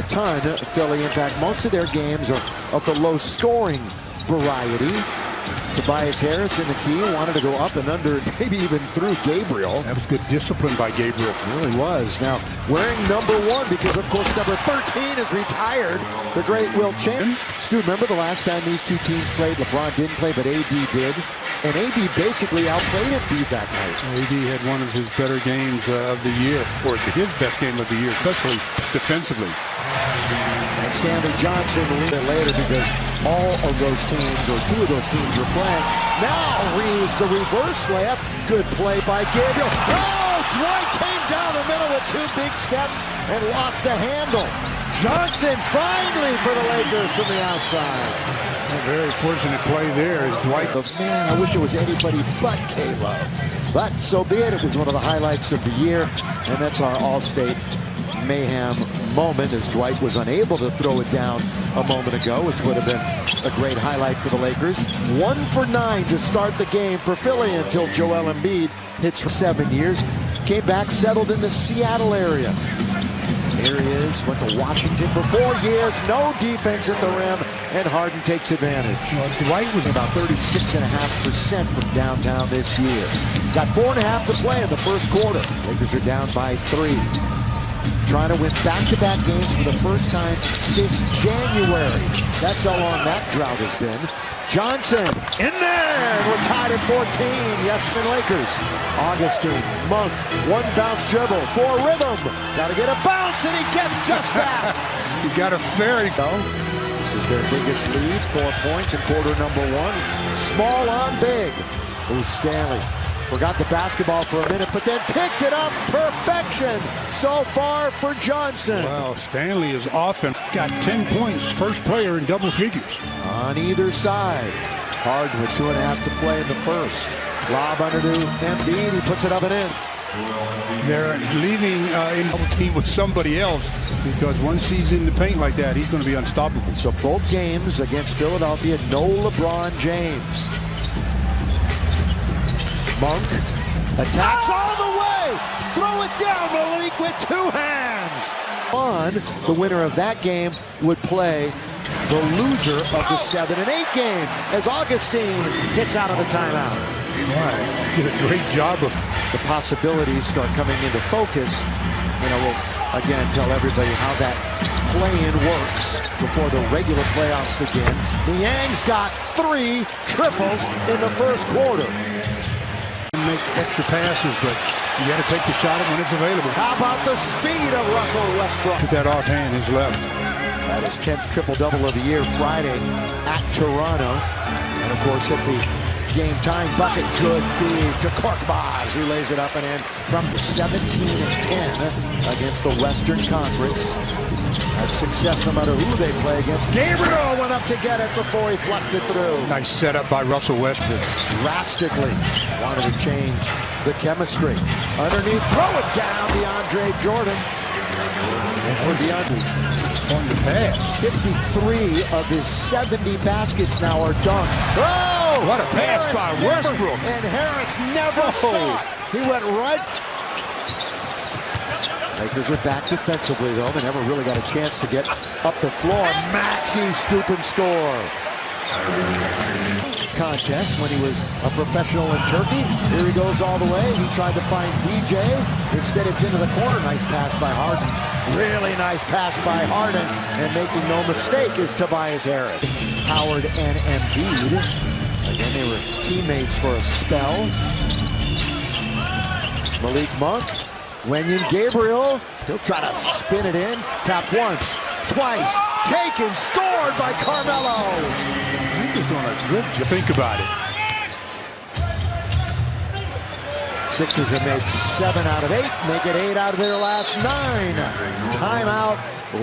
a ton, Philly. In fact, most of their games are of the low-scoring variety. Tobias Harris in the key, wanted to go up and under, maybe even through Gabriel. That was good discipline by Gabriel. It really was. Now, wearing number 1 because, of course, number 13 is retired. The great Wilt Chamberlain. Stu, remember the last time these two teams played? LeBron didn't play, but AD did. And AD basically outplayed Embiid that night. AD had one of his better games of the year, or his best game of the year, especially defensively. And Stanley Johnson a little bit later because all of those teams, or 2 of those teams, were playing. Now Reeves, the reverse layup. Good play by Gabriel. Oh, Dwight came down the middle with 2 big steps and lost the handle. Johnson finally for the Lakers from the outside. A very fortunate play there as Dwight goes, man, I wish it was anybody but K-Love. But so be it. It was one of the highlights of the year, and that's our All-State mayhem moment as Dwight was unable to throw it down a moment ago, which would have been a great highlight for the Lakers. 1 for 9 to start the game for Philly until Joel Embiid hits for 7 years. Came back, settled in the Seattle area. Here he is, went to Washington for 4 years, no defense at the rim, and Harden takes advantage. Dwight was about 36.5% from downtown this year. Got 4.5 to play in the first quarter. Lakers are down by 3. Trying to win back-to-back games for the first time since January. That's how long that drought has been. Johnson in there. We're tied at 14. Yes, and Lakers. Augustine, Monk, 1 bounce dribble, 4 rhythm. Got to get a bounce, and he gets just that. You got a fairy. So, this is their biggest lead, 4 points in quarter number 1. Small on big. Ooh, Stanley. Forgot the basketball for a minute, but then picked it up. Perfection so far for Johnson. Wow, Stanley is off and got 10 points. First player in double figures. On either side. Harden with 2.5 to play in the first. Lob under to Embiid. He puts it up and in. They're leaving in the team with somebody else because once he's in the paint like that, he's going to be unstoppable. So both games against Philadelphia, no LeBron James. Monk attacks all the way. Throw it down, Malik, with 2 hands. The winner of that game would play the loser of the 7 and 8 game as Augustine gets out of the timeout. Right. Did a great job of the possibilities start coming into focus. We'll again tell everybody how that play-in works before the regular playoffs begin. Niang's got 3 triples in the first quarter. Make extra passes, but you got to take the shot when it's available. How about the speed of Russell Westbrook? Put that offhand, his left. That is 10th triple-double of the year Friday at Toronto. And, of course, hit the game-tying bucket. Good feed to Korkmaz, who lays it up and in from 17-10 against the Western Conference. Had success no matter who they play against. Gabriel went up to get it before he fluffed it through. Nice setup by Russell Westbrook. Drastically wanted to change the chemistry. Underneath, throw it down, DeAndre Jordan. For DeAndre. On the pass. 53 of his 70 baskets now are dunks. Oh! What a pass by Westbrook. And Harris never saw it. He went right. Lakers are back defensively, though. They never really got a chance to get up the floor. Maxey scoop and score. Contest when he was a professional in Turkey. Here he goes all the way. He tried to find DJ. Instead, it's into the corner. Nice pass by Harden. Really nice pass by Harden. And making no mistake is Tobias Harris. Howard and Embiid. Again, they were teammates for a spell. Malik Monk. Wenyen Gabriel, he'll try to spin it in. Tap once, twice, taken, scored by Carmelo. He's doing a good job. Think about it. Sixers have made 7 out of 8, make it 8 out of their last 9. Timeout,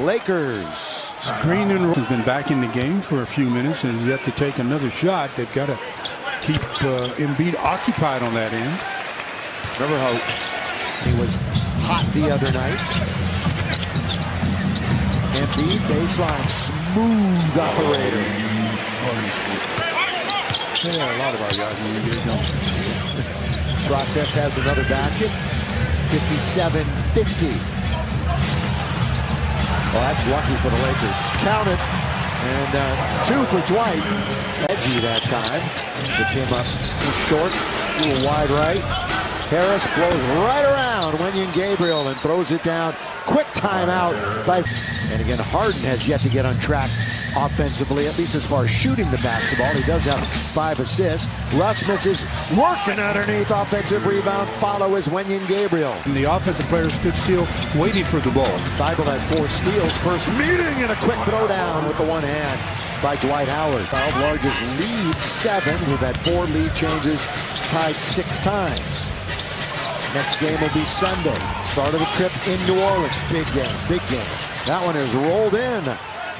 Lakers. Green and Roll has been back in the game for a few minutes and yet to take another shot. They've got to keep Embiid occupied on that end. Remember how he was hot the other night. Embiid, baseline, smooth operator. Yeah, a lot of our guys when we get it done. Process has another basket. 57-50. Well, that's lucky for the Lakers. Count it. And 2 for Dwight. Edgy that time. It came up short, a little wide right. Harris blows right around Wenyen Gabriel and throws it down. Quick timeout by. And again, Harden has yet to get on track offensively, at least as far as shooting the basketball. He does have 5 assists. Russ misses, working underneath, offensive rebound. Follow is Wenyen Gabriel. And the offensive players stood still, waiting for the ball. Thibault had 4 steals. First meeting and a quick throwdown with the one hand by Dwight Howard. 12 largest lead, 7. We've had 4 lead changes, tied 6 times. Next game will be Sunday. Start of the trip in New Orleans. Big game, big game. That one is rolled in.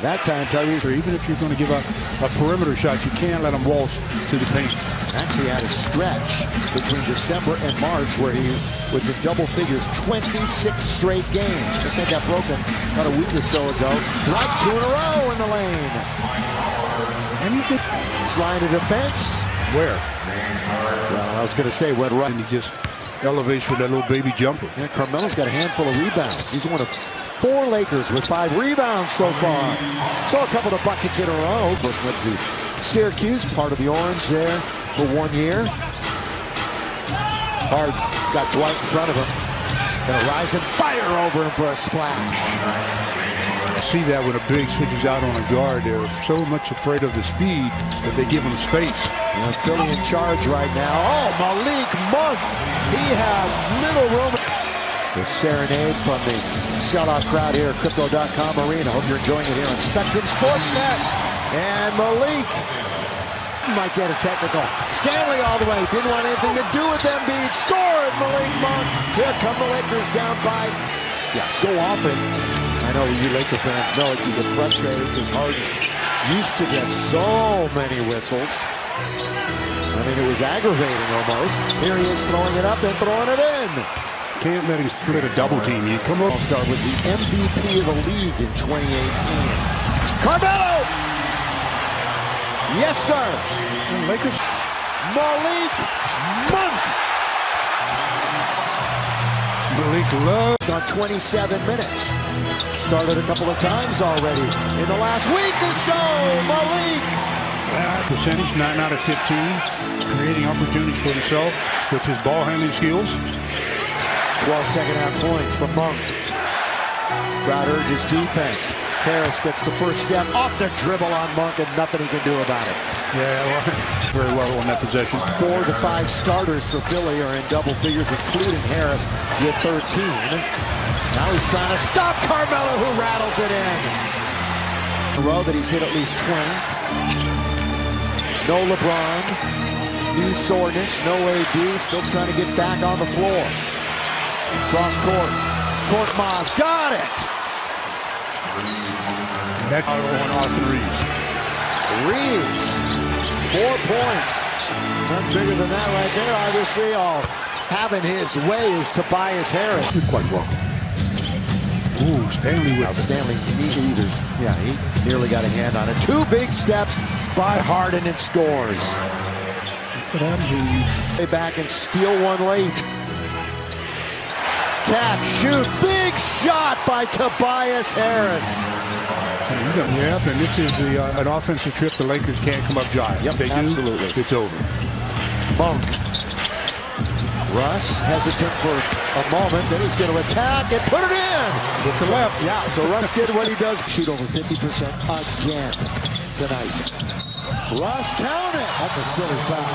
That time, Tyrese. Even if you're going to give up a perimeter shot, you can't let him waltz to the paint. Actually had a stretch between December and March where he was in double figures, 26 straight games. Just had that broken about a week or so ago. Right, 2 in a row in the lane. Anything? Line of defense. Where? Well, I was going to say went right. And he just elevates for that little baby jumper. Yeah, Carmelo's got a handful of rebounds. He's one of 4 Lakers with 5 rebounds so far. Saw a couple of buckets in a row. But went to Syracuse, part of the Orange there for 1 year. Hard got Dwight in front of him. Gonna rise and fire over him for a splash. I see that when a big switches out on a guard. They're so much afraid of the speed that they give him space. And Philly in charge right now. Oh, Malik Monk. He has little room. The serenade from the sellout crowd here at Crypto.com Arena. Hope you're enjoying it here on Spectrum Sportsnet. And Malik might get a technical. Stanley all the way. Didn't want anything to do with Embiid. Scored Malik Monk. Here come the Lakers down by. Yeah, so often. I know you Laker fans know it. You get frustrated because Harden used to get so many whistles. I mean, it was aggravating almost. Here he is throwing it up and throwing it in. Can't let him split a double team. You come on. All-Star was the MVP of the league in 2018. Carmelo! Yes, sir. And Lakers. Malik Monk. Malik Love. On 27 minutes. Started a couple of times already in the last week or so. Malik. Percentage 9 out of 15. Creating opportunities for himself with his ball handling skills. 12 second-half points from Monk. Crowd urges defense. Harris gets the first step off the dribble on Monk and nothing he can do about it. Yeah, well, very well on that possession. 4 of the 5 starters for Philly are in double figures, including Harris with 13. Now he's trying to stop Carmelo, who rattles it in. A row that he's hit at least 20. No LeBron. Knee soreness. No AD. Still trying to get back on the floor. Cross court. Korkmaz got it. And that's on Austin Reeves. Reeves, 4 points. Nothing bigger than that right there. Obviously, all having his way is Tobias Harris. Did quite well. Ooh, Stanley with Stanley, he nearly got a hand on it. 2 big steps by Harden and scores. That's what happens when you Stay back and steal one late. Catch, shoot, big shot by Tobias Harris. Yeah, and this is an offensive trip the Lakers can't come up dry. Yep, they absolutely. do, it's over. Monk. Russ hesitant for a moment, then he's going to attack and put it in. With the left. Yeah, so Russ did what he does. Shoot over 50% again tonight. Russ, count it. That's a silly foul.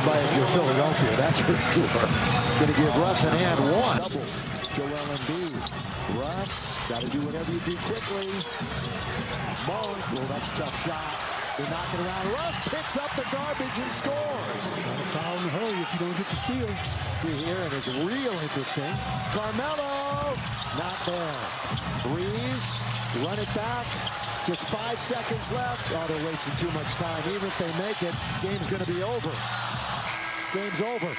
But if you're Philadelphia, that's for sure. Going to give Russ an and 1. Double. Joel Embiid. Russ, got to do whatever you do quickly. Monk, well, that's a tough shot. They knock it around. Russ picks up the garbage and scores. Got a foul in the hurry if you don't get the steal. Here, and it's real interesting. Carmelo, not there. Breeze, run it back. Just 5 seconds left. Oh, they're wasting too much time. Even if they make it, game's going to be over. Game's over.